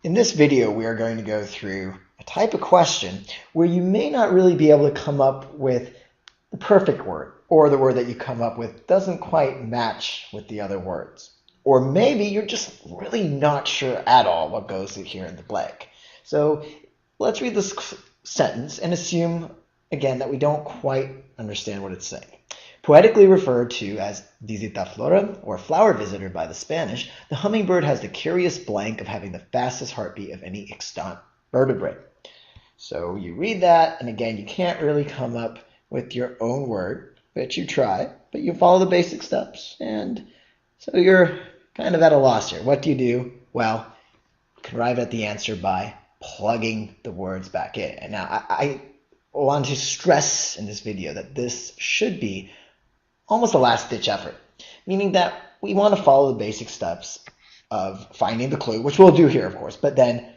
In this video, we are going to go through a type of question where you may not really be able to come up with the perfect word, or the word that you come up with doesn't quite match with the other words. Or maybe you're just really not sure at all what goes here in the blank. So let's read this sentence and assume, again, that we don't quite understand what it's saying. Poetically referred to as visitaflora, or flower visitor by the Spanish, the hummingbird has the curious blank of having the fastest heartbeat of any extant vertebrate. So you read that, and again, you can't really come up with your own word, but you try, but you follow the basic steps, and so you're kind of at a loss here. What do? Well, you can arrive at the answer by plugging the words back in. And now I want to stress in this video that this should be almost a last-ditch effort, meaning that we want to follow the basic steps of finding the clue, which we'll do here, of course, but then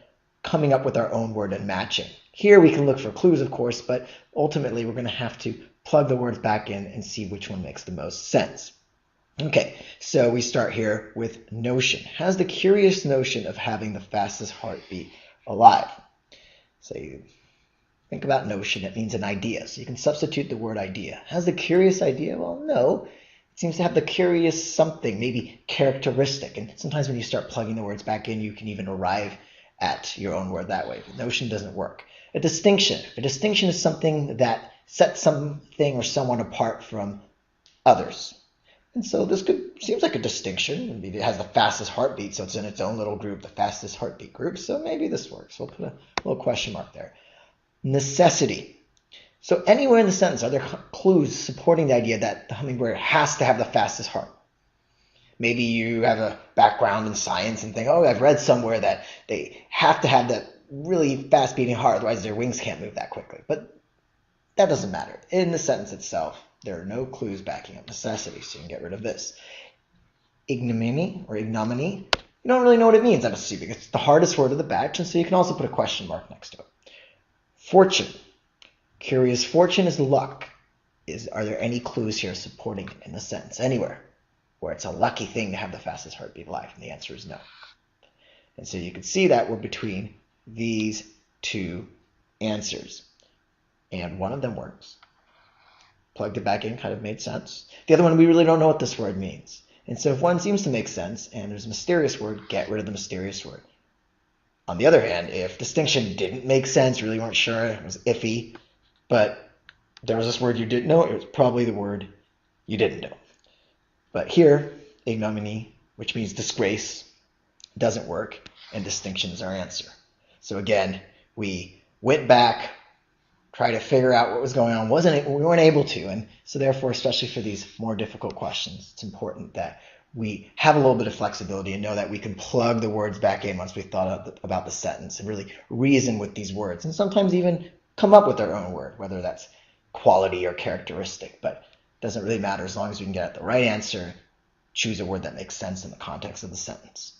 coming up with our own word and matching. Here we can look for clues, of course, but ultimately we're going to have to plug the words back in and see which one makes the most sense. Okay, so we start here with notion. Has the curious notion of having the fastest heartbeat alive. So you think about notion, it means an idea. So you can substitute the word idea. Has the curious idea? Well, no. It seems to have the curious something, maybe characteristic. And sometimes when you start plugging the words back in, you can even arrive at your own word that way. But notion doesn't work. A distinction. A distinction is something that sets something or someone apart from others. And so this seems like a distinction. Maybe it has the fastest heartbeat, so it's in its own little group, the fastest heartbeat group. So maybe this works. We'll put a little question mark there. Necessity. So anywhere in the sentence, are there clues supporting the idea that the hummingbird has to have the fastest heart? Maybe you have a background in science and think, oh, I've read somewhere that they have to have that really fast beating heart, otherwise their wings can't move that quickly. But that doesn't matter. In the sentence itself, there are no clues backing up necessity, so you can get rid of this. Ignominy or ignominy, you don't really know what it means, I'm assuming. It's the hardest word of the batch, and so you can also put a question mark next to it. Fortune. Curious fortune is luck. Are there any clues here supporting it in the sentence? Anywhere where it's a lucky thing to have the fastest heartbeat alive? And the answer is no. And so you can see that we're between these two answers. And one of them works. Plugged it back in, kind of made sense. The other one, we really don't know what this word means. And so if one seems to make sense and there's a mysterious word, get rid of the mysterious word. On the other hand, if distinction didn't make sense, really weren't sure, it was iffy, but there was this word you didn't know, it was probably the word you didn't know. But here, ignominy, which means disgrace, doesn't work, and distinction is our answer. So again, we went back, tried to figure out what was going on. We weren't able to, and so therefore, especially for these more difficult questions, it's important that we have a little bit of flexibility and know that we can plug the words back in once we've thought about the sentence and really reason with these words, and sometimes even come up with our own word, whether that's quality or characteristic, but it doesn't really matter as long as we can get at the right answer, choose a word that makes sense in the context of the sentence.